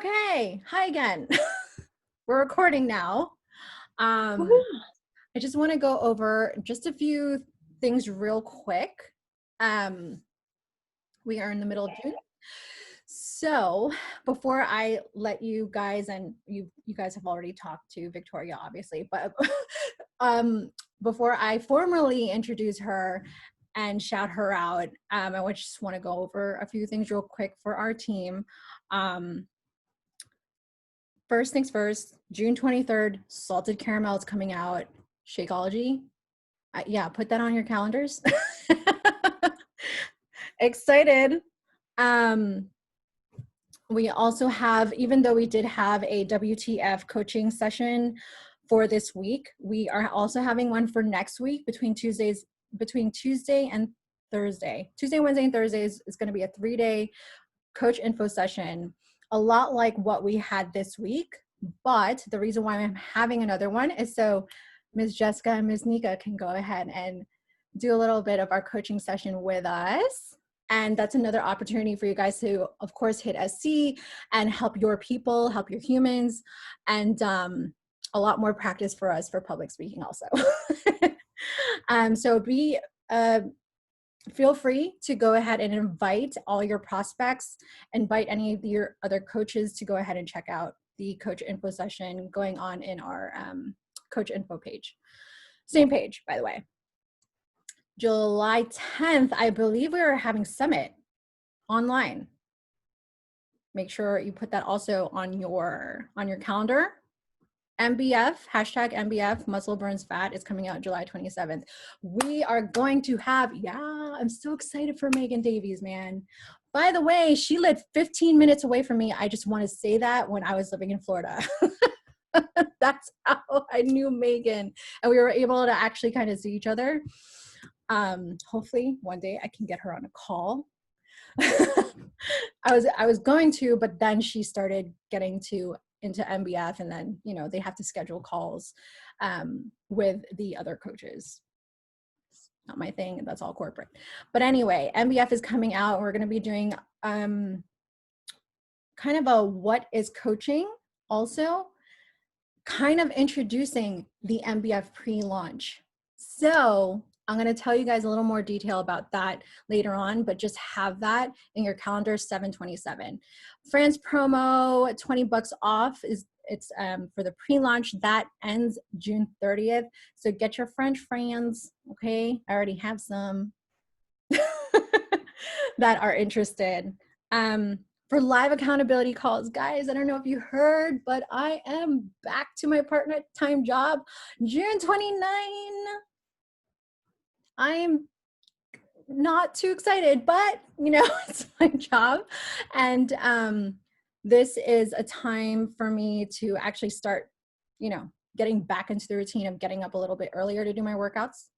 Okay, hi again. We're recording now. Woohoo. I just want to go over just a few things real quick. Um, we are in the middle of June. So before I let you guys, and you guys have already talked to Victoria, obviously, but before I formally introduce her and shout her out, I just want to go over a few things real quick for our team. First things first, June 23rd, Salted Caramel is coming out. Shakeology. Yeah, put that on your calendars. Excited. We also have, even though we did have a WTF coaching session for this week, we are also having one for next week between Tuesday and Thursday. Tuesday, Wednesday, and Thursdays is going to be a 3-day coach info session, a lot like what we had this week. But the reason why I'm having another one is so Ms. Jessica and Ms. Nika can go ahead and do a little bit of our coaching session with us. And that's another opportunity for you guys to, of course, hit SC and help your people, help your humans, and a lot more practice for us for public speaking also. So feel free to go ahead and invite all your prospects, invite any of your other coaches to go ahead and check out the coach info session going on in our coach info page. Same page, by the way. July 10th, I believe we are having Summit online. Make sure you put that also on your calendar. MBF, hashtag MBF, Muscle Burns Fat, is coming out July 27th. We are going to have, I'm so excited for Megan Davies, man. By the way, she lived 15 minutes away from me. I just want to say that when I was living in Florida. That's how I knew Megan. And we were able to actually kind of see each other. Hopefully one day I can get her on a call. I was going to, but then she started getting into MBF, and then they have to schedule calls with the other coaches. It's not my thing, that's all corporate. But anyway, MBF is coming out. We're going to be doing kind of a what is coaching, also kind of introducing the MBF pre-launch. So I'm going to tell you guys a little more detail about that later on, but just have that in your calendar, 7/27. Fran's promo, $20 off, it's for the pre-launch. That ends June 30th. So get your French friends, okay? I already have some that are interested. For live accountability calls, guys, I don't know if you heard, but I am back to my part-time job June 29. I'm not too excited, but it's my job. And this is a time for me to actually start, getting back into the routine of getting up a little bit earlier to do my workouts.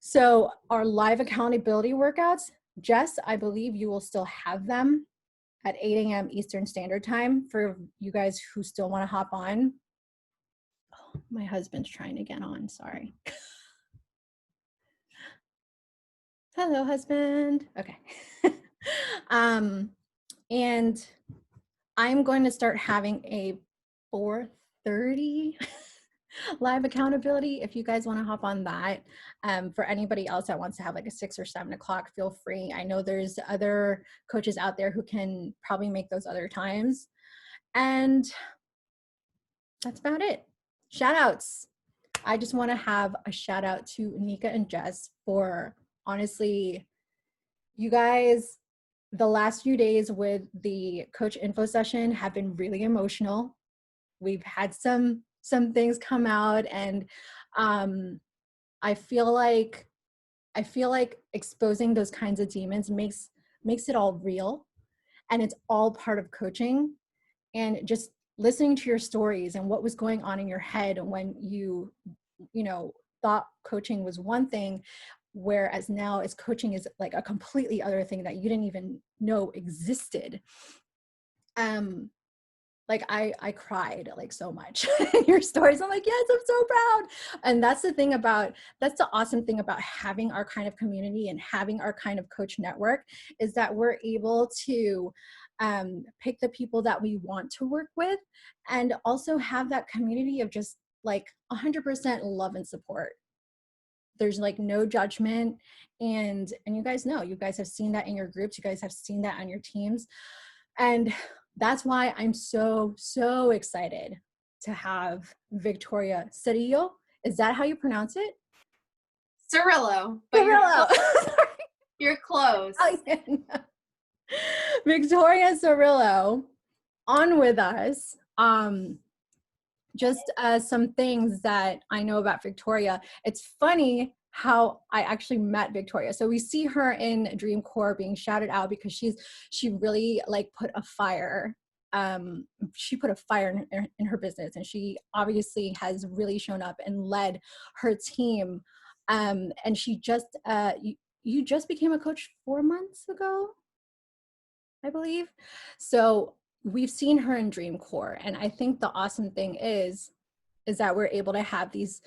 So our live accountability workouts, Jess, I believe you will still have them at 8 a.m. Eastern Standard Time for you guys who still want to hop on. Oh, my husband's trying to get on, sorry. Hello, husband. Okay. And I'm going to start having a 4:30 live accountability. If you guys want to hop on that, for anybody else that wants to have like a 6 or 7 o'clock, feel free. I know there's other coaches out there who can probably make those other times. And that's about it. Shout outs. I just want to have a shout out to Nika and Jess for honestly, you guys, the last few days with the coach info session have been really emotional. We've had some things come out, and I feel like exposing those kinds of demons makes it all real, and it's all part of coaching. And just listening to your stories and what was going on in your head when you thought coaching was one thing, whereas now it's coaching is like a completely other thing that you didn't even know existed. Like I cried like so much in your stories. I'm like, yes, I'm so proud. And that's the awesome thing about having our kind of community and having our kind of coach network, is that we're able to pick the people that we want to work with, and also have that community of just like 100% love and support. There's like no judgment. And you guys know, you guys have seen that in your groups, you guys have seen that on your teams. And that's why I'm so, so excited to have Victoria Cirillo. Is that how you pronounce it? Cirillo, but Cirillo. you're close. Oh, yeah, no. Victoria Cirillo on with us. Just some things that I know about Victoria. It's funny how I actually met Victoria. So we see her in Dream Corps being shouted out because she really like put a fire. She put a fire in her business, and she obviously has really shown up and led her team. And she just you just became a coach 4 months ago, I believe. So we've seen her in Dream Corps, and I think the awesome thing is that we're able to have these,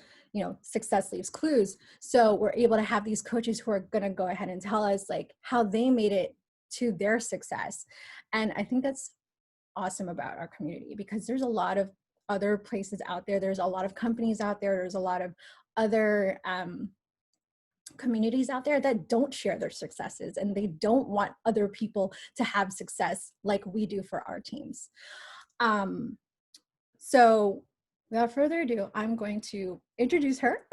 success leaves clues. So we're able to have these coaches who are going to go ahead and tell us like how they made it to their success. And I think that's awesome about our community, because there's a lot of other places out there. There's a lot of companies out there. There's a lot of other communities out there that don't share their successes, and they don't want other people to have success like we do for our teams. So without further ado, I'm going to introduce her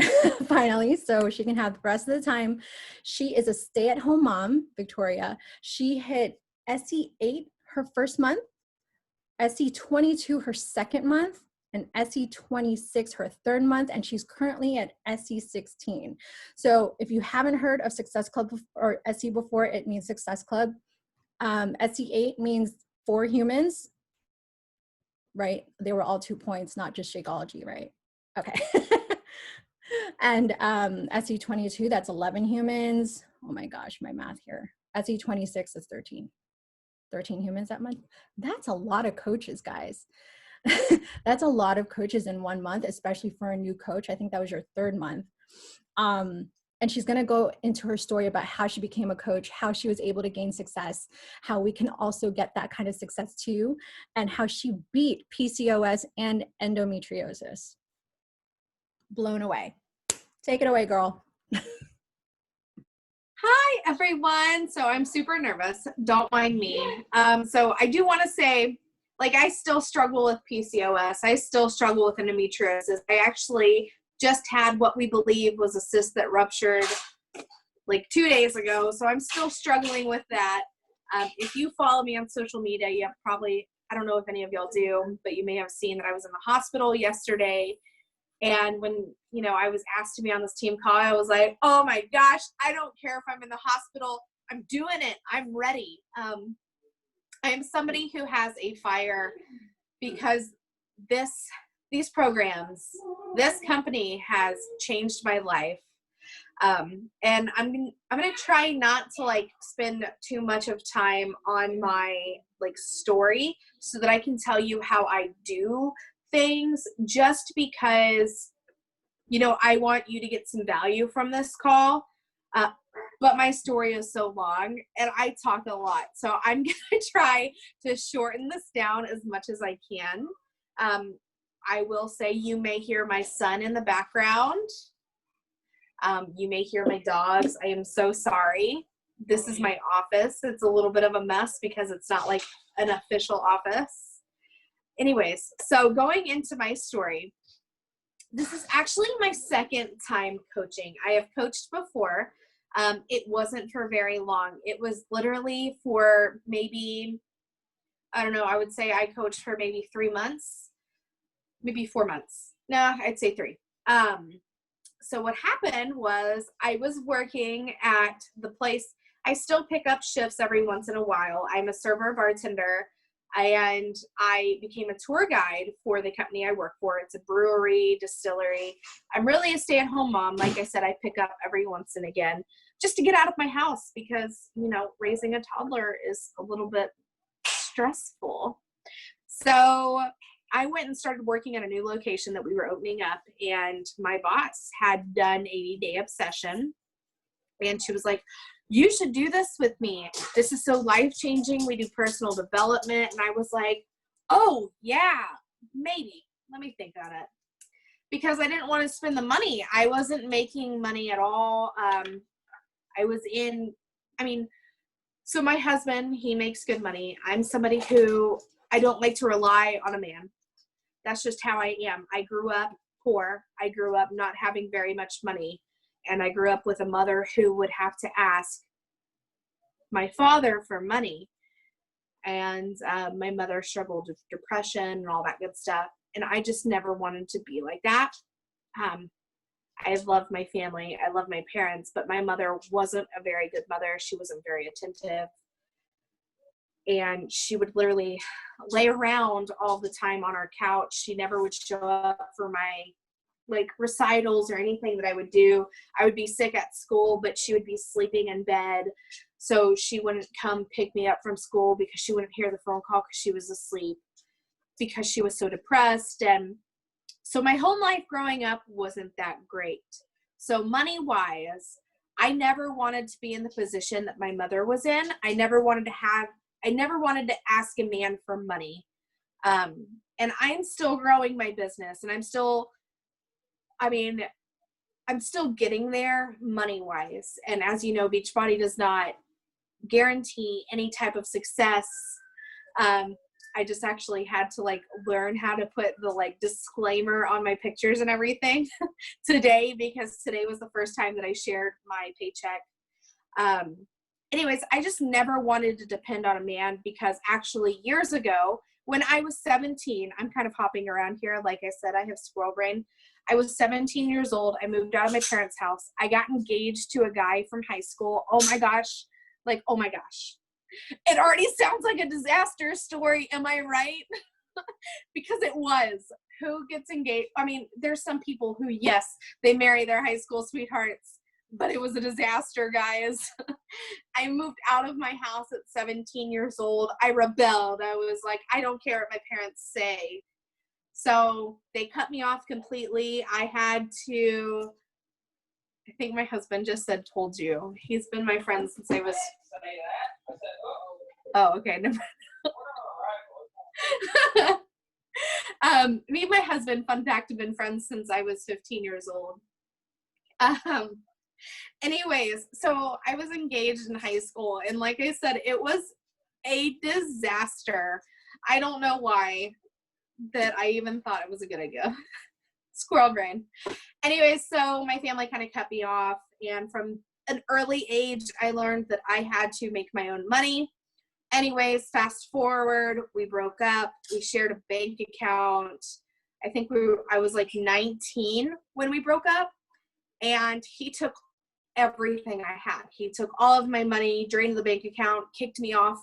finally, so she can have the rest of the time. She is a stay-at-home mom, Victoria. She hit SE8 her first month, SE22 her second month, and SE26 her third month, and she's currently at SE16. So if you haven't heard of Success Club or SE before, it means Success Club. SE8 means 4 humans, right? They were all 2 points, not just Shakeology, right? Okay. And SE22, that's 11 humans. Oh my gosh, my math here. SE26 is 13 humans that month. That's a lot of coaches, guys. That's a lot of coaches in 1 month, especially for a new coach. I think that was your 3rd month. And she's going to go into her story about how she became a coach, how she was able to gain success, how we can also get that kind of success too, and how she beat PCOS and endometriosis. Blown away. Take it away, girl. Hi, everyone. So I'm super nervous. Don't mind me. So I do want to say, like, I still struggle with PCOS. I still struggle with endometriosis. I actually just had what we believe was a cyst that ruptured like 2 days ago. So I'm still struggling with that. If you follow me on social media, you have probably, I don't know if any of y'all do, but you may have seen that I was in the hospital yesterday. And when, I was asked to be on this team call, I was like, oh my gosh, I don't care if I'm in the hospital. I'm doing it. I'm ready. I am somebody who has a fire because these programs, this company has changed my life. And I'm going to try not to like spend too much of time on my like story so that I can tell you how I do things, just because, I want you to get some value from this call. But my story is so long and I talk a lot. So I'm going to try to shorten this down as much as I can. I will say you may hear my son in the background. You may hear my dogs. I am so sorry. This is my office. It's a little bit of a mess because it's not like an official office. Anyways, so going into my story, this is actually my 2nd time coaching. I have coached before. It wasn't for very long. It was literally for maybe, I don't know, I would say I coached for maybe 3 months, maybe 4 months. No, I'd say 3. So what happened was I was working at the place. I still pick up shifts every once in a while. I'm a server bartender, and I became a tour guide for the company I work for. It's a brewery, distillery. I'm really a stay-at-home mom. Like I said, I pick up every once and again just to get out of my house because, raising a toddler is a little bit stressful. So I went and started working at a new location that we were opening up, and my boss had done 80-day obsession. And she was like, you should do this with me. This is so life-changing. We do personal development. And I was like, oh, yeah, maybe. Let me think on it. Because I didn't want to spend the money. I wasn't making money at all. So my husband, he makes good money. I'm somebody who I don't like to rely on a man. That's just how I am. I grew up poor. I grew up not having very much money. And I grew up with a mother who would have to ask my father for money. And my mother struggled with depression and all that good stuff. And I just never wanted to be like that. I love my family. I love my parents, but my mother wasn't a very good mother. She wasn't very attentive. And she would literally lay around all the time on our couch. She never would show up for my like recitals or anything that I would do. I would be sick at school, but she would be sleeping in bed. So she wouldn't come pick me up from school because she wouldn't hear the phone call because she was asleep, because she was so depressed. And so my home life growing up wasn't that great. So money-wise, I never wanted to be in the position that my mother was in. I never wanted to ask a man for money. And I'm still growing my business, and I'm still getting there money-wise. And as you know, Beachbody does not guarantee any type of success. I just actually had to like learn how to put the like disclaimer on my pictures and everything today, because today was the first time that I shared my paycheck. Anyways, I just never wanted to depend on a man, because actually years ago when I was 17, I'm kind of hopping around here. Like I said, I have squirrel brain. I was 17 years old. I moved out of my parents' house. I got engaged to a guy from high school. Oh my gosh. Like, oh my gosh. It already sounds like a disaster story. Am I right? Because it was. Who gets engaged? I mean, there's some people who, yes, they marry their high school sweethearts, but it was a disaster, guys. I moved out of my house at 17 years old. I rebelled. I was like, I don't care what my parents say. So they cut me off completely. I think my husband just said, told you. He's been my friend since I was. Oh, okay. Never me and my husband, fun fact, have been friends since I was 15 years old. Anyways, so I was engaged in high school, and like I said, it was a disaster. I don't know why that I even thought it was a good idea. Squirrel brain. Anyways, so my family kind of cut me off, and from an early age, I learned that I had to make my own money. Anyways, fast forward, we broke up. We shared a bank account. I was like 19 when we broke up, and he took everything I had. He took all of my money, drained the bank account, kicked me off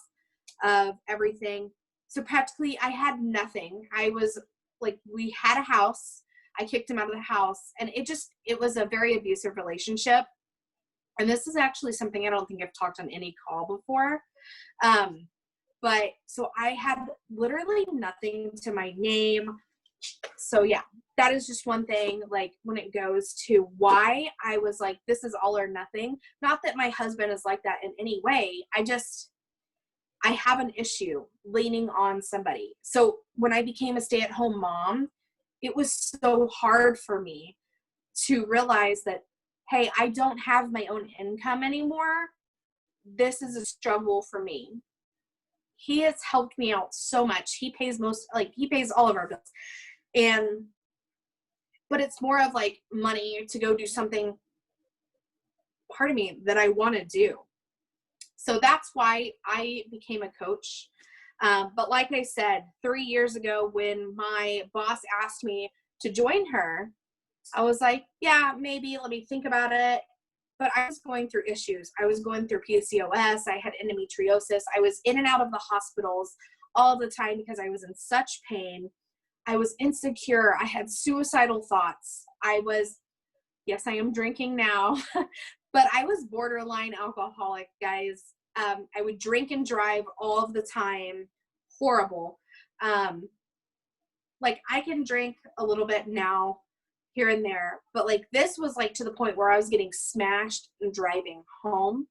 of everything. So practically I had nothing. I was like, we had a house. I kicked him out of the house, and it was a very abusive relationship. And this is actually something I don't think I've talked on any call before. But so I had literally nothing to my name. So yeah, that is just one thing, like when it goes to why I was like, this is all or nothing. Not that my husband is like that in any way. I have an issue leaning on somebody. So when I became a stay-at-home mom, it was so hard for me to realize that, hey, I don't have my own income anymore. This is a struggle for me. He has helped me out so much. He pays all of our bills. But it's more of like money to go do something, part of me, that I want to do. So that's why I became a coach. But like I said, 3 years ago when my boss asked me to join her, I was like, yeah, maybe, let me think about it. But I was going through issues. I was going through PCOS. I had endometriosis. I was in and out of the hospitals all the time because I was in such pain. I was insecure. I had suicidal thoughts. Yes, I am drinking now, but I was borderline alcoholic, guys. I would drink and drive all of the time. Horrible. Like I can drink a little bit now, here and there. But like this was like to the point where I was getting smashed and driving home.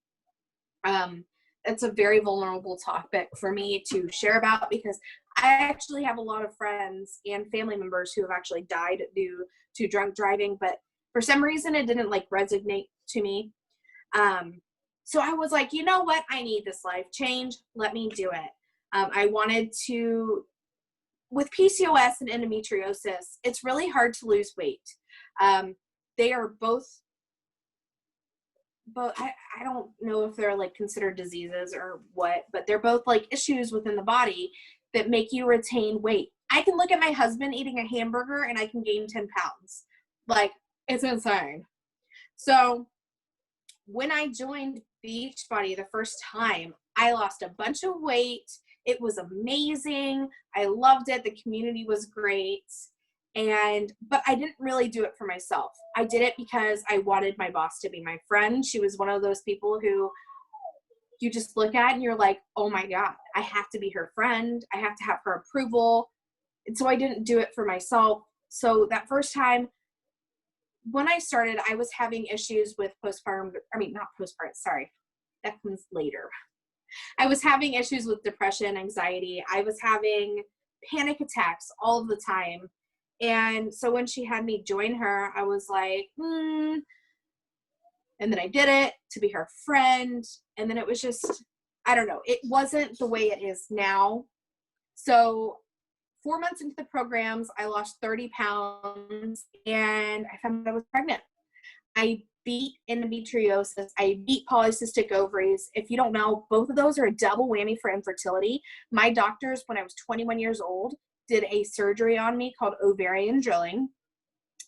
It's a very vulnerable topic for me to share about because I actually have a lot of friends and family members who have actually died due to drunk driving, but for some reason it didn't like resonate to me. So I was like, you know what? I need this life change. Let me do it. I wanted to, with PCOS and endometriosis, it's really hard to lose weight. They are both, but I don't know if they're like considered diseases or what, but they're both like issues within the body that make you retain weight. I can look at my husband eating a hamburger and I can gain 10 pounds. Like, it's insane. So when I joined Beachbody the first time, I lost a bunch of weight. It was amazing. I loved it. The community was great. But I didn't really do it for myself. I did it because I wanted my boss to be my friend. She was one of those people who you just look at and you're like, oh my God, I have to be her friend. I have to have her approval. And so I didn't do it for myself. So that first time when I started, I was having issues with not postpartum, sorry, that comes later. I was having issues with depression, anxiety. I was having panic attacks all of the time. And so when she had me join her, I was like, And then I did it to be her friend. And then it was just, I don't know. It wasn't the way it is now. So 4 months into the programs, I lost 30 pounds and I found out I was pregnant. I beat endometriosis. I beat polycystic ovaries. If you don't know, both of those are a double whammy for infertility. My doctors, when I was 21 years old, did a surgery on me called ovarian drilling.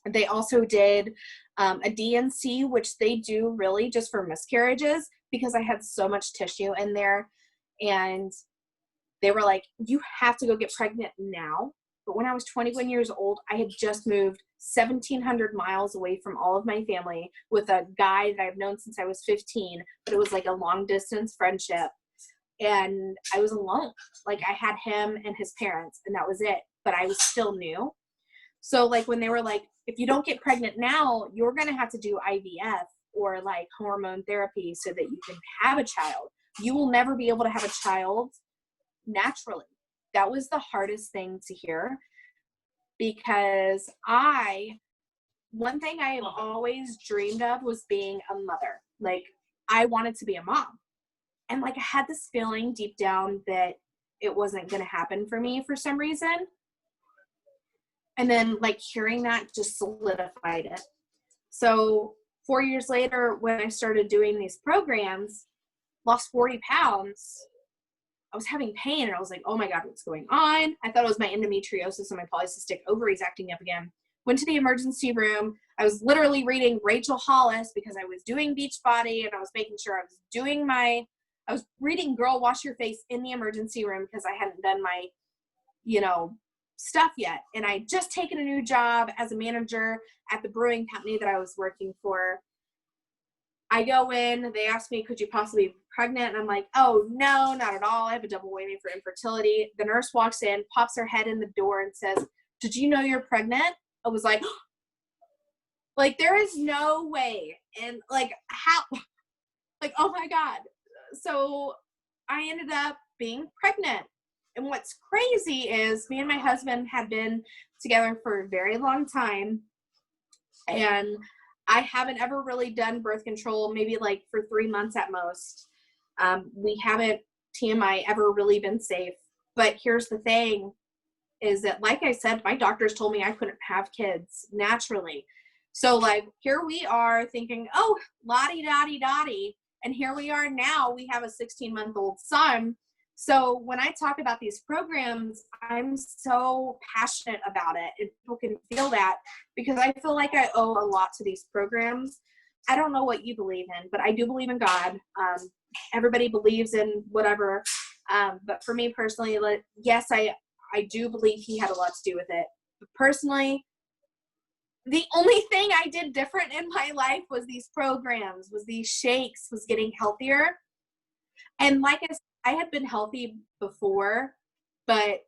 They also did a DNC, which they do really just for miscarriages because I had so much tissue in there. And they were like, you have to go get pregnant now. But when I was 21 years old, I had just moved 1,700 miles away from all of my family with a guy that I've known since I was 15, but it was like a long distance friendship. And I was alone. Like I had him and his parents and that was it, but I was still new. So like when they were like, if you don't get pregnant now, you're going to have to do IVF or like hormone therapy so that you can have a child. You will never be able to have a child naturally. That was the hardest thing to hear because one thing I have always dreamed of was being a mother. Like I wanted to be a mom. And like I had this feeling deep down that it wasn't going to happen for me for some reason. And then like hearing that just solidified it. So 4 years later, when I started doing these programs, lost 40 pounds, I was having pain and I was like, oh my God, what's going on? I thought it was my endometriosis and my polycystic ovaries acting up again. Went to the emergency room. I was literally reading Rachel Hollis because I was doing Beachbody and I was making sure I was reading Girl Wash Your Face in the emergency room because I hadn't done my, stuff yet. And I just taken a new job as a manager at the brewing company that I was working for. I go in, they ask me, could you possibly be pregnant? And I'm like, oh, no, not at all. I have a double whammy for infertility. The nurse walks in, pops her head in the door and says, did you know you're pregnant? I was like, like, there is no way. And like, how, like, oh my God. So I ended up being pregnant. And what's crazy is me and my husband had been together for a very long time. And I haven't ever really done birth control, maybe like for 3 months at most. We haven't, TMI, ever really been safe. But here's the thing is that, like I said, my doctors told me I couldn't have kids naturally. So like here we are thinking, oh, la-di-da-di-da-di. And here we are now, we have a 16-month-old son. So when I talk about these programs, I'm so passionate about it and people can feel that because I feel like I owe a lot to these programs. I don't know what you believe in, but I do believe in God. Everybody believes in whatever. But for me personally, like, yes, I do believe he had a lot to do with it. But personally, the only thing I did different in my life was these programs, was these shakes, was getting healthier. And like I had been healthy before, but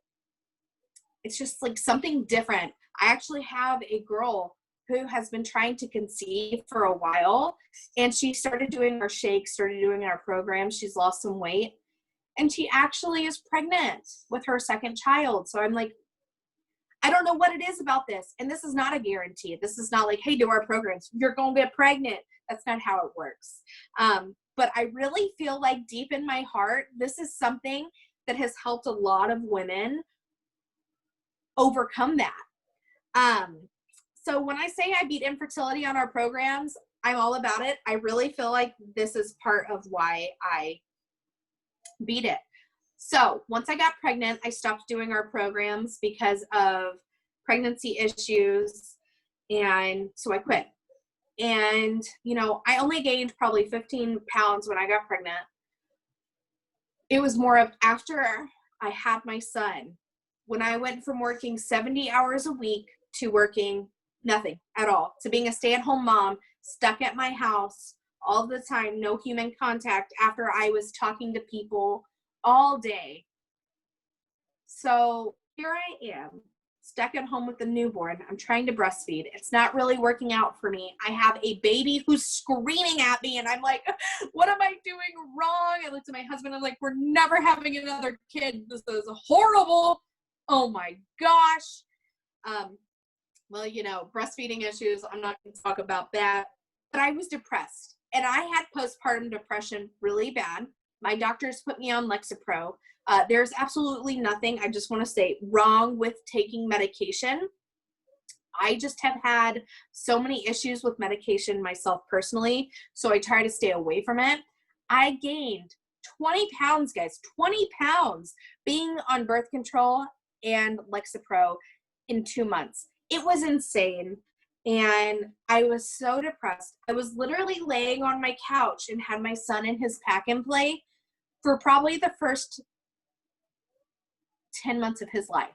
it's just like something different. I actually have a girl who has been trying to conceive for a while, and she started doing our shakes, started doing our program. She's lost some weight, and she actually is pregnant with her second child. So I'm like, I don't know what it is about this. And this is not a guarantee. This is not like, hey, do our programs, you're going to get pregnant. That's not how it works. But I really feel like deep in my heart, this is something that has helped a lot of women overcome that. So when I say I beat infertility on our programs, I'm all about it. I really feel like this is part of why I beat it. So once I got pregnant, I stopped doing our programs because of pregnancy issues. And so I quit. And, you know, I only gained probably 15 pounds when I got pregnant. It was more of after I had my son, when I went from working 70 hours a week to working nothing at all, to being a stay-at-home mom, stuck at my house all the time, no human contact after I was talking to people all day. So here I am, stuck at home with a newborn. I'm trying to breastfeed. It's not really working out for me. I have a baby who's screaming at me, and I'm like, what am I doing wrong? I looked at my husband. I'm like, we're never having another kid. This is horrible. Oh my gosh. Well, you know, breastfeeding issues, I'm not going to talk about that. But I was depressed, and I had postpartum depression really bad. My doctors put me on Lexapro. There's absolutely nothing, I just want to say, wrong with taking medication. I just have had so many issues with medication myself personally, so I try to stay away from it. I gained 20 pounds, guys, 20 pounds being on birth control and Lexapro in 2 months. It was insane. And I was so depressed. I was literally laying on my couch and had my son in his pack and play for probably the first 10 months of his life.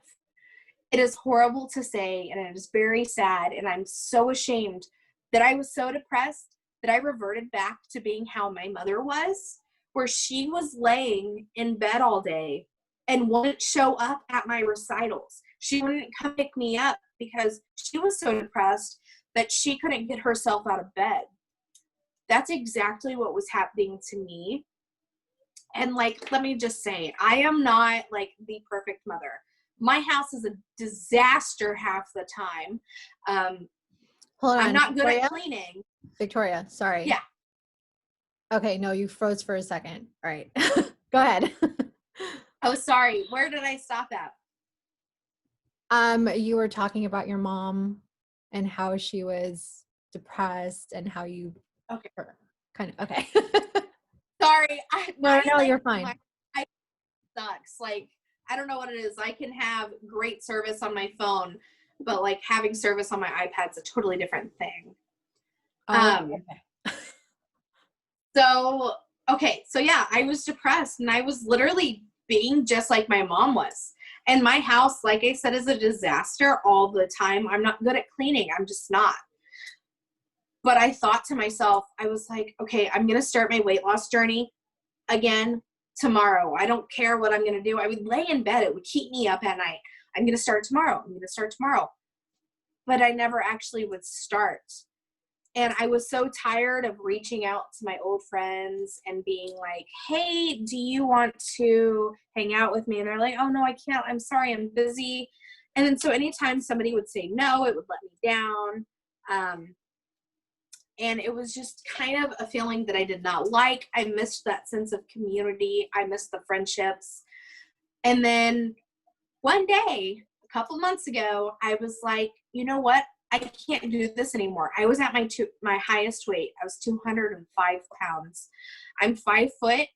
It is horrible to say, and it is very sad, and I'm so ashamed that I was so depressed that I reverted back to being how my mother was, where she was laying in bed all day and wouldn't show up at my recitals. She wouldn't come pick me up because she was so depressed that she couldn't get herself out of bed. That's exactly what was happening to me. And like, let me just say, I am not like the perfect mother. My house is a disaster half the time. Hold on. I'm not good Victoria? at cleaning. Victoria, sorry. Yeah. Okay, no, you froze for a second. All right. Go ahead. Oh, sorry. Where did I stop at? You were talking about your mom and how she was depressed and how you Okay. kind of okay. Sorry. No, you're fine. My sucks. Like, I don't know what it is. I can have great service on my phone, but like having service on my iPad's a totally different thing. Okay. So yeah, I was depressed, and I was literally being just like my mom was. And my house, like I said, is a disaster all the time. I'm not good at cleaning. I'm just not. But I thought to myself, I was like, okay, I'm going to start my weight loss journey again tomorrow. I don't care what I'm going to do. I would lay in bed. It would keep me up at night. I'm going to start tomorrow. I'm going to start tomorrow. But I never actually would start. And I was so tired of reaching out to my old friends and being like, hey, do you want to hang out with me? And they're like, oh, no, I can't. I'm sorry. I'm busy. And then so anytime somebody would say no, it would let me down. And it was just kind of a feeling that I did not like. I missed that sense of community. I missed the friendships. And then one day, a couple months ago, I was like, you know what? I can't do this anymore. I was at my highest weight. I was 205 pounds. I'm 5 foot,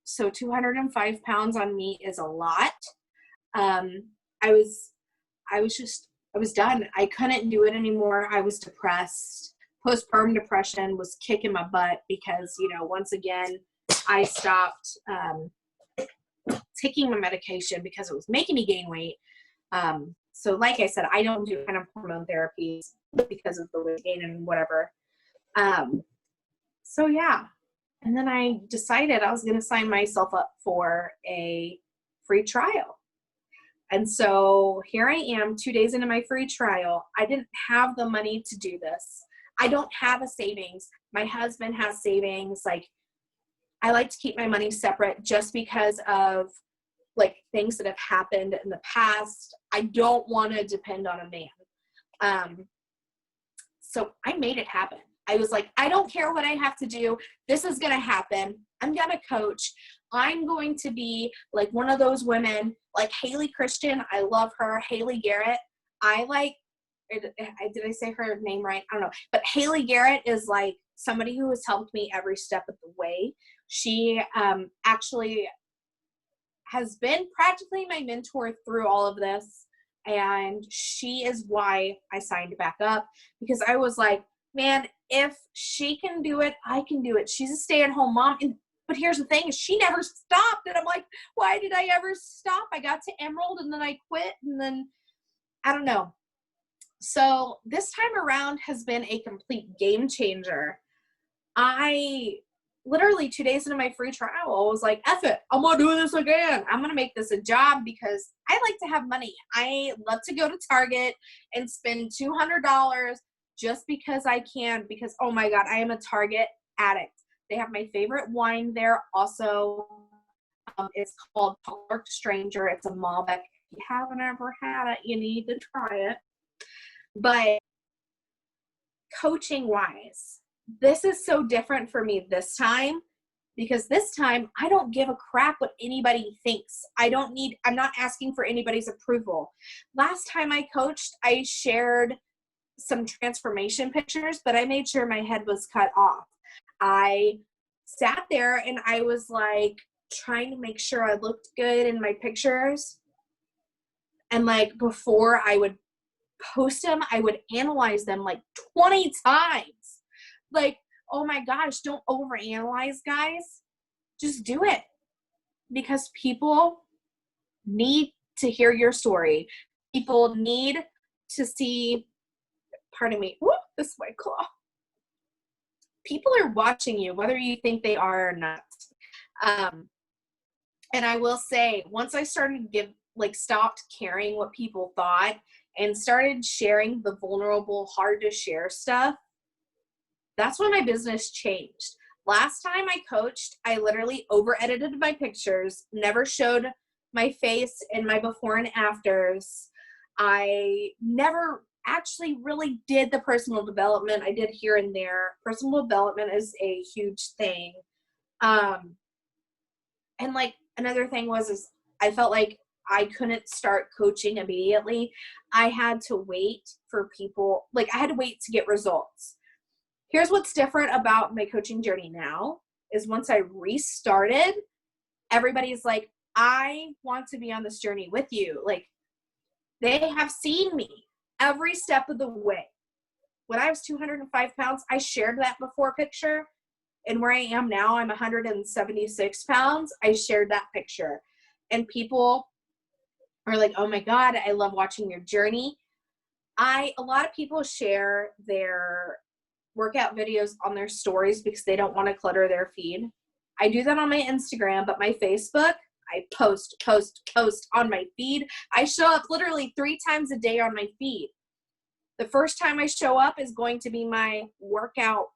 so 205 pounds on me is a lot. I was done. I couldn't do it anymore. I was depressed. Postpartum depression was kicking my butt because, you know, once again, I stopped taking my medication because it was making me gain weight. So like I said, I don't do kind of hormone therapies because of the weight gain and whatever. So yeah. And then I decided I was going to sign myself up for a free trial. And so here I am 2 days into my free trial. I didn't have the money to do this. I don't have a savings. My husband has savings. Like, I like to keep my money separate just because of like things that have happened in the past. I don't want to depend on a man. So I made it happen. I was like, I don't care what I have to do. This is going to happen. I'm going to coach. I'm going to be like one of those women like Haley Christian. I love her. Haley Garrett. Did I say her name right? I don't know. But Haley Garrett is like somebody who has helped me every step of the way. She actually has been practically my mentor through all of this. And she is why I signed back up, because I was like, man, if she can do it, I can do it. She's a stay-at-home mom. But here's the thing, is she never stopped. And I'm like, why did I ever stop? I got to Emerald and then I quit. And then, I don't know. So this time around has been a complete game changer. I literally 2 days into my free trial, I was like, F it, I'm going to do this again. I'm going to make this a job because I like to have money. I love to go to Target and spend $200 just because I can, because, oh my God, I am a Target addict. They have my favorite wine there also. It's called Park Stranger. It's a Malbec. If you haven't ever had it, you need to try it. But coaching wise, this is so different for me this time, because this time I don't give a crap what anybody thinks. I'm not asking for anybody's approval. Last time I coached, I shared some transformation pictures, but I made sure my head was cut off. I sat there and I was like trying to make sure I looked good in my pictures. And like before I would post them, I would analyze them like 20 times. Like, oh my gosh, don't overanalyze, guys. Just do it. Because people need to hear your story. People need to see, pardon me, whoop, this White Claw. People are watching you, whether you think they are or not. And I will say, once I started stopped caring what people thought and started sharing the vulnerable, hard to share stuff, that's when my business changed. Last time I coached, I literally over edited my pictures, never showed my face in my before and afters. I never actually really did the personal development. I did here and there. Personal development is a huge thing. And like another thing is I felt like I couldn't start coaching immediately. I had to wait for people, I had to wait to get results. Here's what's different about my coaching journey now is once I restarted, everybody's like, I want to be on this journey with you. Like, they have seen me every step of the way. When I was 205 pounds, I shared that before picture. And where I am now, I'm 176 pounds. I shared that picture. And people are like, oh my God, I love watching your journey. A lot of people share their workout videos on their stories because they don't want to clutter their feed. I do that on my Instagram, but my Facebook, I post on my feed. I show up literally 3 times a day on my feed. The first time I show up is going to be my workout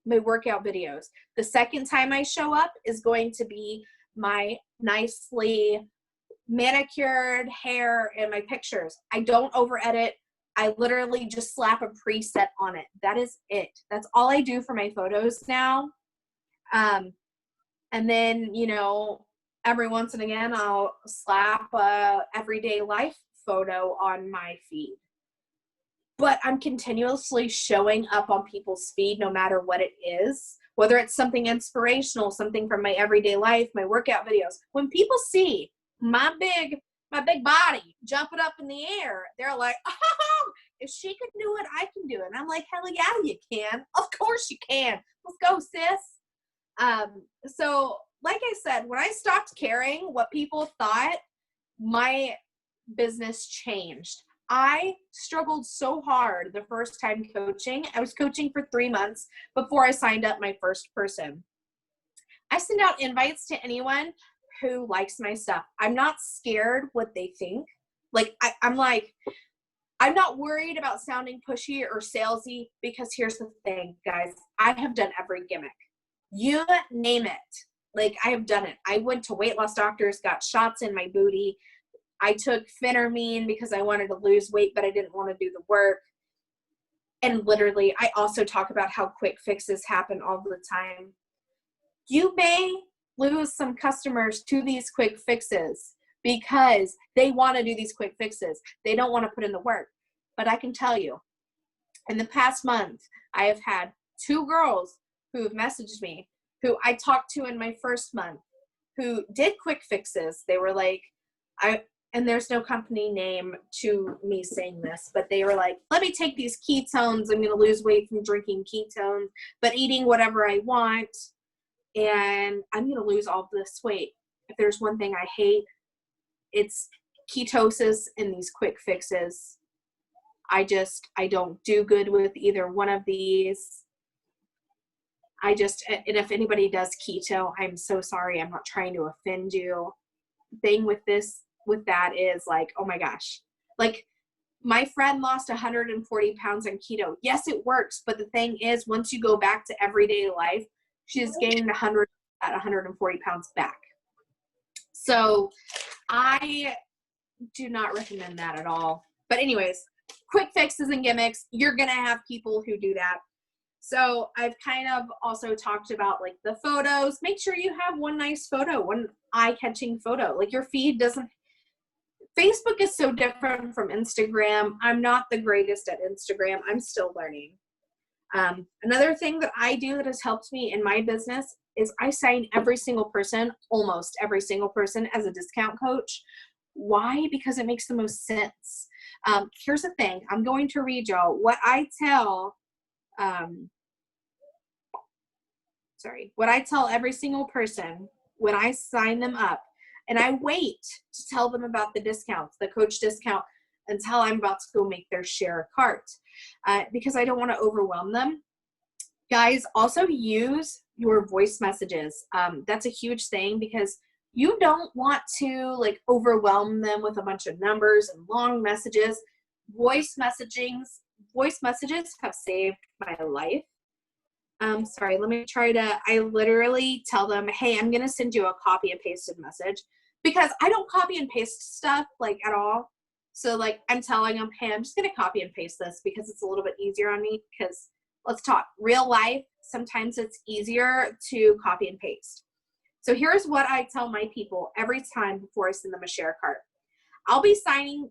videos. The second time I show up is going to be my nicely manicured hair and my pictures. I don't over edit. I literally just slap a preset on it. That is it. That's all I do for my photos now. And then, every once and again, I'll slap a everyday life photo on my feed. But I'm continuously showing up on people's feed no matter what it is, whether it's something inspirational, something from my everyday life, my workout videos. When people see my big body jumping up in the air, they're like, oh, if she can do it, I can do it. And I'm like, hell yeah, you can. Of course you can. Let's go, sis. So like I said, when I stopped caring what people thought, my business changed. I struggled so hard the first time coaching. I was coaching for 3 months before I signed up my first person. I send out invites to anyone who likes my stuff. I'm not scared what they think. Like, I'm like, I'm not worried about sounding pushy or salesy, because here's the thing, guys. I have done every gimmick. You name it. Like, I have done it. I went to weight loss doctors, got shots in my booty. I took Phenermine because I wanted to lose weight, but I didn't want to do the work. And literally, I also talk about how quick fixes happen all the time. You may lose some customers to these quick fixes because they want to do these quick fixes. They don't want to put in the work. But I can tell you, in the past month, I have had 2 girls who have messaged me, who I talked to in my first month, who did quick fixes. They were like, and there's no company name to me saying this, but they were like, let me take these ketones. I'm going to lose weight from drinking ketones, but eating whatever I want, and I'm going to lose all this weight. If there's one thing I hate, it's ketosis and these quick fixes. I don't do good with either one of these. And if anybody does keto, I'm so sorry. I'm not trying to offend you. The thing with that is, like, oh my gosh, like, my friend lost 140 pounds on keto. Yes, it works. But the thing is, once you go back to everyday life, she's gained 140 pounds back. So I do not recommend that at all. But anyways, quick fixes and gimmicks, you're going to have people who do that. So I've kind of also talked about, like, the photos. Make sure you have one nice photo, one eye-catching photo. Like, your feed doesn't. Facebook is so different from Instagram. I'm not the greatest at Instagram. I'm still learning. Another thing that I do that has helped me in my business is I sign every single person, almost every single person, as a discount coach. Why? Because it makes the most sense. Here's the thing. I'm going to read y'all what I tell every single person when I sign them up. And I wait to tell them about the discounts, the coach discount, until I'm about to go make their share cart, because I don't want to overwhelm them. Guys, also use your voice messages. That's a huge thing, because you don't want to, like, overwhelm them with a bunch of numbers and long messages. Voice messages have saved my life. I literally tell them, hey, I'm going to send you a copy and pasted message, because I don't copy and paste stuff, like, at all. So, like, I'm telling them, hey, I'm just going to copy and paste this because it's a little bit easier on me, because let's talk real life. Sometimes it's easier to copy and paste. So here's what I tell my people every time before I send them a share cart. I'll be signing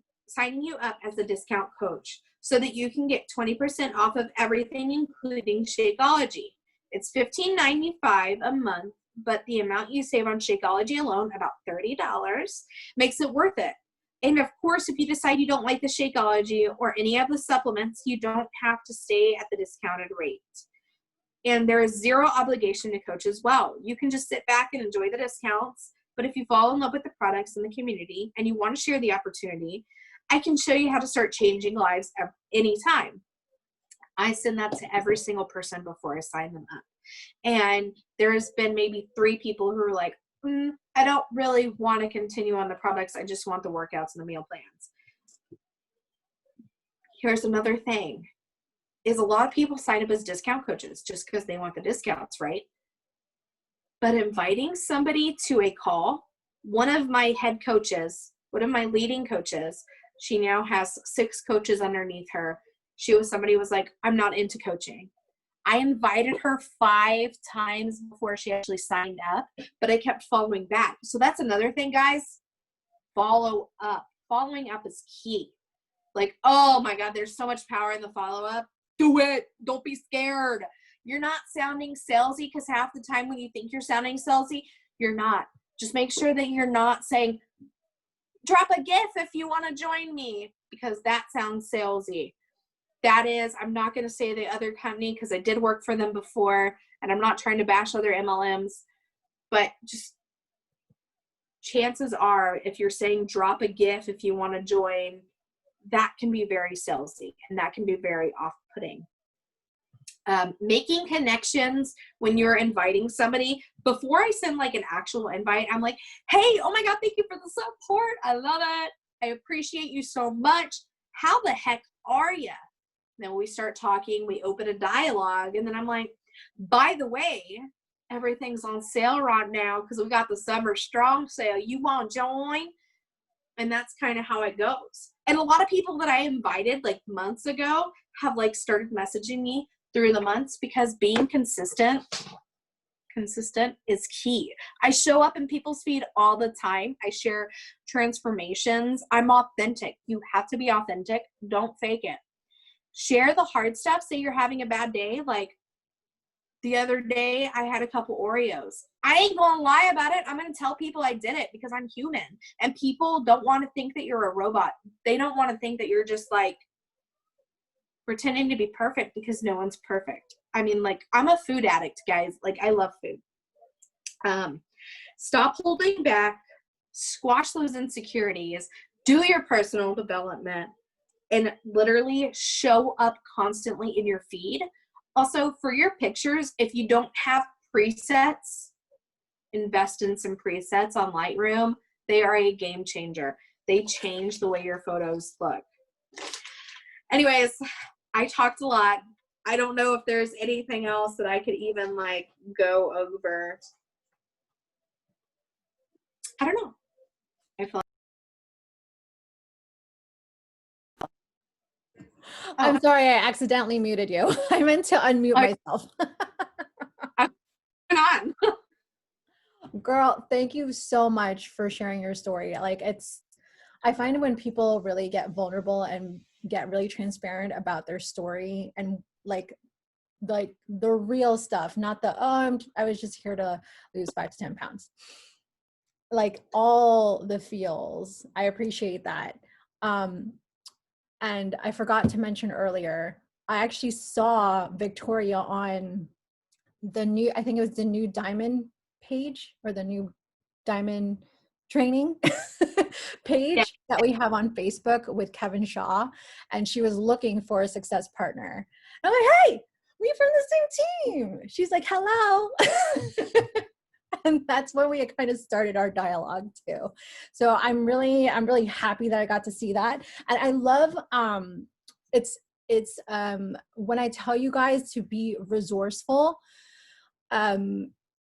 you up as a discount coach so that you can get 20% off of everything, including Shakeology. It's $15.95 a month, but the amount you save on Shakeology alone, about $30, makes it worth it. And of course, if you decide you don't like the Shakeology or any of the supplements, you don't have to stay at the discounted rate. And there is zero obligation to coach as well. You can just sit back and enjoy the discounts. But if you fall in love with the products and the community and you want to share the opportunity, I can show you how to start changing lives anytime. I send that to every single person before I sign them up. And there has been maybe 3 people who are like, I don't really want to continue on the products. I just want the workouts and the meal plans. Here's another thing, is a lot of people sign up as discount coaches just because they want the discounts, right? But inviting somebody to a call, one of my leading coaches, she now has 6 coaches underneath her. Somebody was like, I'm not into coaching. I invited her 5 times before she actually signed up, but I kept following back. So that's another thing, guys. Follow up. Following up is key. Like, oh my God, there's so much power in the follow-up. Do it. Don't be scared. You're not sounding salesy, because half the time when you think you're sounding salesy, you're not. Just make sure that you're not saying, drop a GIF if you want to join me, because that sounds salesy. I'm not going to say the other company, because I did work for them before, and I'm not trying to bash other MLMs, but just chances are, if you're saying drop a GIF if you want to join, that can be very salesy, and that can be very off-putting. Making connections when you're inviting somebody. Before I send, like, an actual invite, I'm like, hey, oh my God, thank you for the support. I love it. I appreciate you so much. How the heck are you? Then we start talking, we open a dialogue, and then I'm like, by the way, everything's on sale right now because we got the summer strong sale. You want to join? And that's kind of how it goes. And a lot of people that I invited like months ago have like started messaging me through the months, because being consistent is key. I show up in people's feed all the time. I share transformations. I'm authentic. You have to be authentic. Don't fake it. Share the hard stuff. Say you're having a bad day. Like the other day, I had a couple Oreos. I ain't gonna lie about it. I'm gonna tell people I did it because I'm human. And people don't want to think that you're a robot. They don't want to think that you're just like pretending to be perfect, because no one's perfect. I mean, like, I'm a food addict, guys. Like, I love food. Stop holding back, squash those insecurities, do your personal development, and literally show up constantly in your feed. Also, for your pictures, if you don't have presets, invest in some presets on Lightroom. They are a game changer. They change the way your photos look. Anyways, I talked a lot. I don't know if there's anything else that I could even like go over. I don't know. I feel I'm sorry, I accidentally muted you. I meant to unmute myself. on. Girl, thank you so much for sharing your story. Like, I find when people really get vulnerable and get really transparent about their story, and like the real stuff, not the, I was just here to lose 5 to 10 pounds. Like all the feels. I appreciate that. And I forgot to mention earlier, I actually saw Victoria on the new, I think it was the new Diamond page, or the new Diamond training page that we have on Facebook with Kevin Shaw. And she was looking for a success partner. I'm like, hey, we're from the same team. She's like, hello. And that's when we kind of started our dialogue too. So I'm really happy that I got to see that. And I love, it's when I tell you guys to be resourceful,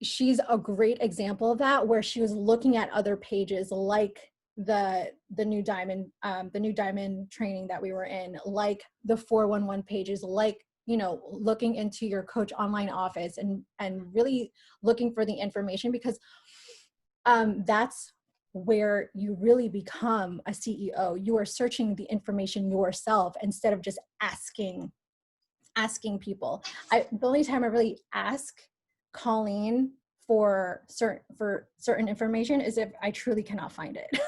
she's a great example of that, where she was looking at other pages like the new Diamond, the new Diamond training that we were in, like the 411 pages, like, you know, looking into your coach online office and really looking for the information, because that's where you really become a CEO. You are searching the information yourself instead of just asking people. The only time I really ask Colleen for certain information is if I truly cannot find it.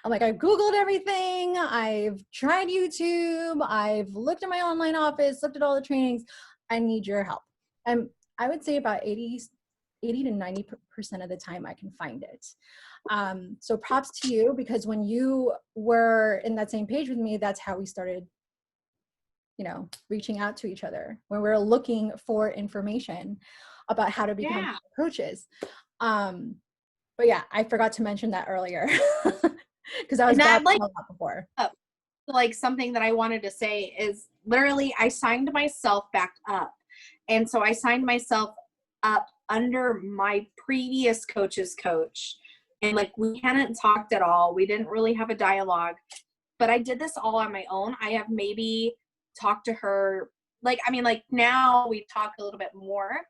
I'm like, I've Googled everything. I've tried YouTube. I've looked at my online office, looked at all the trainings. I need your help. And I would say about 80 to 90% of the time I can find it. So props to you, because when you were in that same page with me, that's how we started, you know, reaching out to each other, when we're looking for information about how to become coaches. But yeah, I forgot to mention that earlier. Because I was back a lot before. Like, something that I wanted to say is, literally, I signed myself back up. And so I signed myself up under my previous coach's coach. And like, we hadn't talked at all. We didn't really have a dialogue. But I did this all on my own. I have maybe talked to her, like, I mean, like, now we talk a little bit more.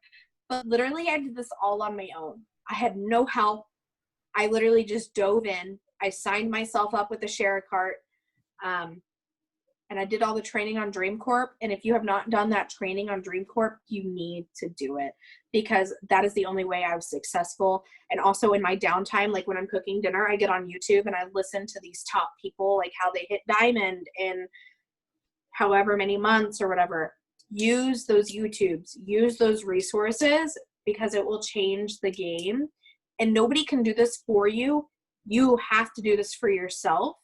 But literally, I did this all on my own. I had no help. I literally just dove in. I signed myself up with a share cart, and I did all the training on DreamCorp. And if you have not done that training on DreamCorp, you need to do it, because that is the only way I was successful. And also in my downtime, like when I'm cooking dinner, I get on YouTube and I listen to these top people, like how they hit diamond in however many months or whatever. Use those YouTubes, use those resources, because it will change the game. And nobody can do this for you. You have to do this for yourself.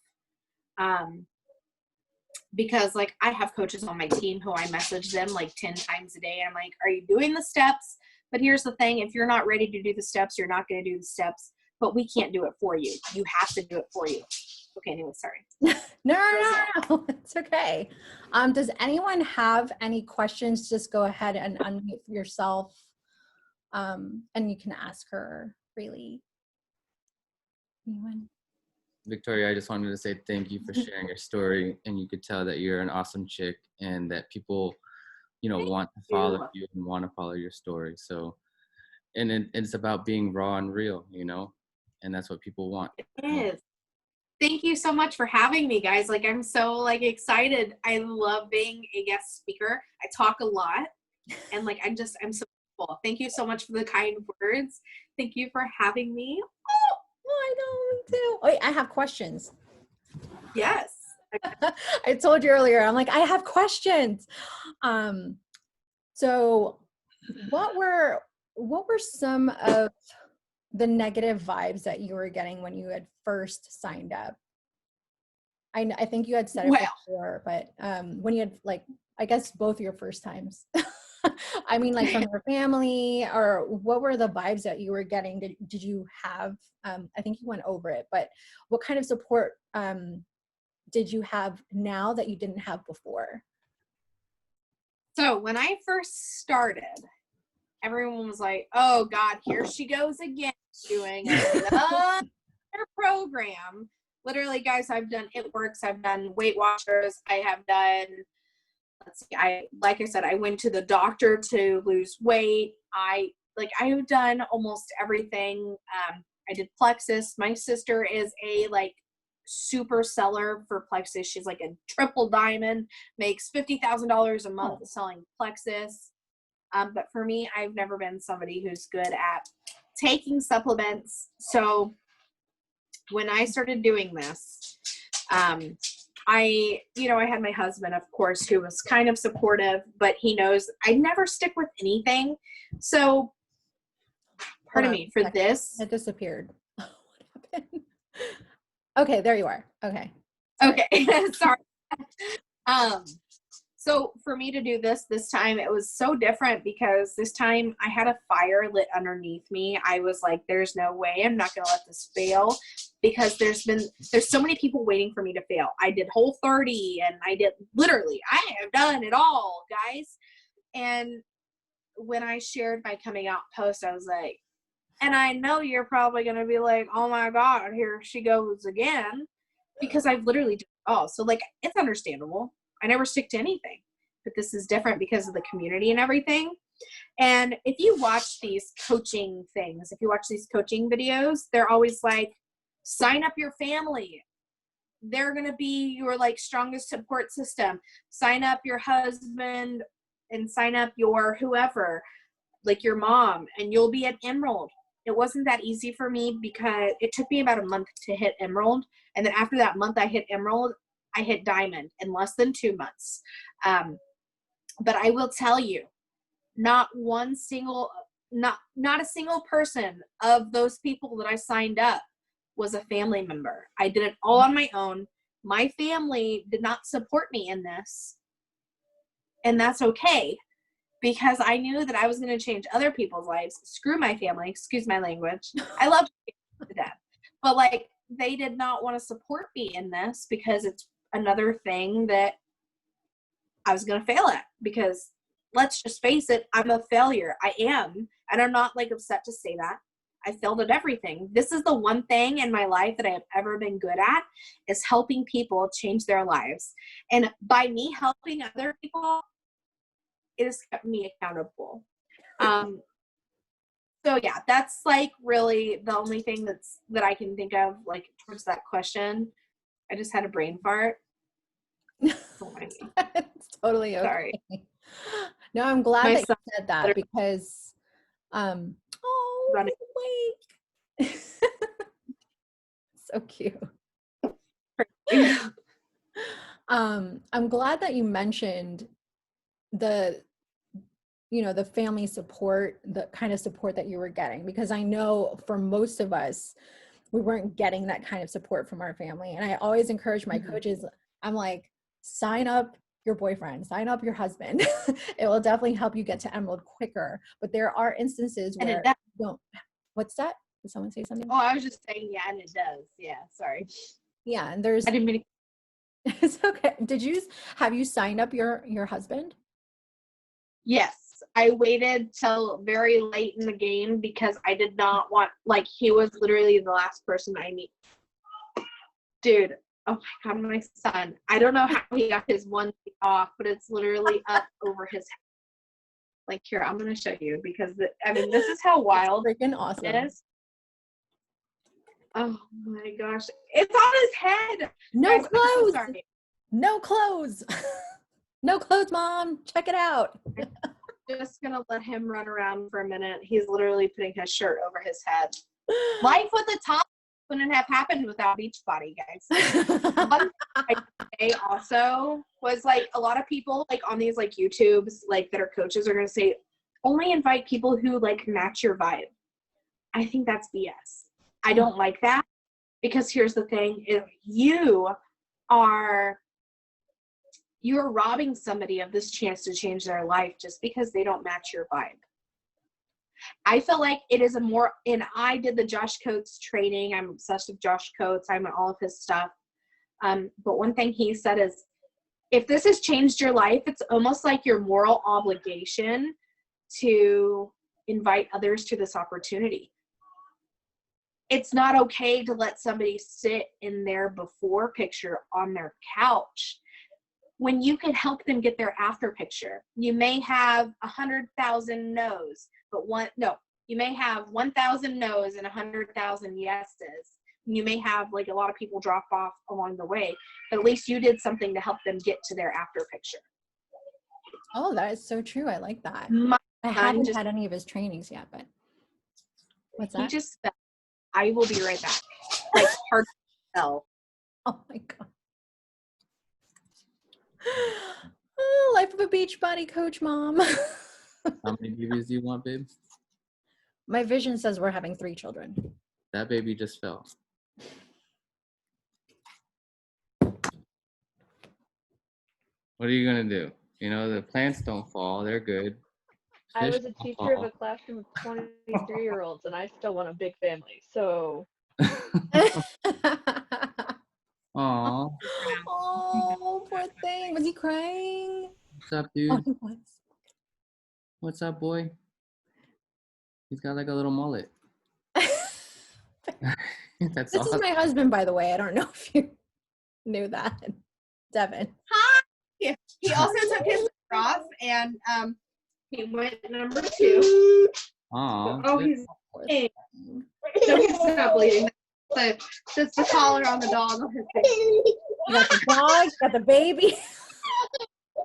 Because like, I have coaches on my team who I message them like 10 times a day. I'm like, are you doing the steps? But here's the thing. If you're not ready to do the steps, you're not going to do the steps, but we can't do it for you. You have to do it for you. Okay, anyway, sorry. No, it's okay. Does anyone have any questions? Just go ahead and unmute yourself, and you can ask her freely. Anyone? Victoria, I just wanted to say thank you for sharing your story, and you could tell that you're an awesome chick and that people, want to follow you and want to follow your story. So, and it's about being raw and real, and that's what people want. It is. Thank you so much for having me, guys. Like, I'm so excited. I love being a guest speaker. I talk a lot, and I'm so grateful. Thank you so much for the kind words. Thank you for having me. Oh, I know, me too. Wait, I have questions. Yes. I told you earlier, I'm like, I have questions. So what were some of the negative vibes that you were getting when you had first signed up? I think you had said it before, but when you had, I guess both your first times. I mean, from your family, or what were the vibes that you were getting? Did you have, I think you went over it, but what kind of support did you have now that you didn't have before? So when I first started, everyone was like, oh God, here she goes again doing another program. Literally, guys, I've done It Works. I've done Weight Watchers. I have done, like I said, I went to the doctor to lose weight. I've done almost everything. I did Plexus. My sister is a super seller for Plexus. She's like a triple diamond, makes $50,000 a month selling Plexus. But for me, I've never been somebody who's good at taking supplements. So when I started doing this, I had my husband, of course, who was kind of supportive, but he knows I never stick with anything. So, pardon me for this. It disappeared. What happened? Okay, there you are. Okay. Sorry. Okay, sorry. So for me to do this time, it was so different because this time I had a fire lit underneath me. I was like, there's no way I'm not going to let this fail, because there's so many people waiting for me to fail. I did Whole30, and I have done it all, guys. And when I shared my coming out post, I was like, and I know you're probably going to be like, oh my God, here she goes again, because I've literally done it all. So it's understandable. I never stick to anything, but this is different because of the community and everything. And if you watch these coaching things, if you watch these coaching videos, they're always like, sign up your family. They're going to be your strongest support system. Sign up your husband and sign up your whoever, your mom, and you'll be at Emerald. It wasn't that easy for me because it took me about a month to hit Emerald. And then after that month I hit Emerald, I hit Diamond in less than 2 months. But I will tell you, not a single person of those people that I signed up was a family member. I did it all on my own. My family did not support me in this. And that's okay, because I knew that I was going to change other people's lives. Screw my family, excuse my language. I love to death. But they did not want to support me in this, because it's another thing that I was going to fail at, because let's just face it, I'm a failure. I am. And I'm not upset to say that. I failed at everything. This is the one thing in my life that I have ever been good at, is helping people change their lives. And by me helping other people, it has kept me accountable. So yeah, that's really the only thing that I can think of towards that question. I just had a brain fart. It's totally okay. Sorry. No, I'm glad that you said that, because wait. So cute. I'm glad that you mentioned the family support, the kind of support that you were getting, because I know for most of us, we weren't getting that kind of support from our family. And I always encourage my coaches, I'm like, sign up your boyfriend, sign up your husband. It will definitely help you get to Emerald quicker. But there are instances where you don't. What's that? Did someone say something? Oh, I was just saying, yeah, and it does. Yeah, sorry. Yeah, and there's I didn't mean it's okay. Have you signed up your husband? Yes, I waited till very late in the game because I did not want, like, he was literally the last person I need. Dude, oh my God, my son. I don't know how he got his one knee off, but it's literally up over his head. Like, here, I'm going to show you because, I mean, this is how wild Freaking it awesome. is. Oh my gosh. It's on his head. No Guys, I'm so clothes. sorry. No clothes. No clothes, Mom. Check it out. Just gonna let him run around for a minute. He's literally putting his shirt over his head. Life with a top wouldn't have happened without Beachbody, guys. One thing I say also was, like, a lot of people, like, on these, like, YouTubes, like, that are coaches are gonna say only invite people who, like, match your vibe. I think that's BS. I don't like that, because here's the thing: if you're robbing somebody of this chance to change their life just because they don't match your vibe. I feel like it is and I did the Josh Coates training. I'm obsessed with Josh Coates. I'm in all of his stuff. But one thing he said is, if this has changed your life, it's almost like your moral obligation to invite others to this opportunity. It's not okay to let somebody sit in their before picture on their couch when you can help them get their after picture. You may have 100,000 no's, but you may have 1,000 no's and 100,000 yeses. You may have, like, a lot of people drop off along the way, but at least you did something to help them get to their after picture. Oh, that is so true. I like that. My I son haven't just, had any of his trainings yet, but what's he that? just said, I will be right back. Like, hard to tell. Oh my God. Oh, life of a beach body coach, Mom. How many babies do you want, babe? My vision says we're having 3 children. That baby just fell. What are you gonna do? You know, the plants don't fall, they're good. I Fish was a don't teacher of fall. a classroom of 23-year-olds, and I still want a big family. So Aw, Oh, poor thing. Was he crying? what's up, Oh, dude? he was. What's up, boy? He's got like a little mullet. That's This is awesome. my husband, by the way. I don't know if you knew that. Devin. Hi. He also took his off, and he went number 2. Aw, Oh, good. he's bleeding. No, he's not bleeding. Just the collar on the dog on his face. You got the dog, you got the baby.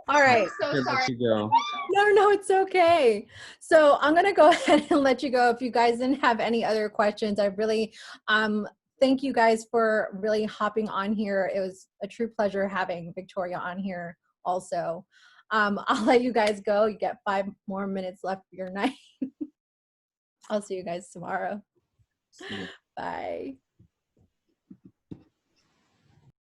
All right. I'm so Good, sorry. let you go. No, it's okay. So I'm gonna go ahead and let you go. If you guys didn't have any other questions, I really thank you guys for really hopping on here. It was a true pleasure having Victoria on here also. I'll let you guys go. You get 5 more minutes left of your night. I'll see you guys tomorrow. See ya. Bye.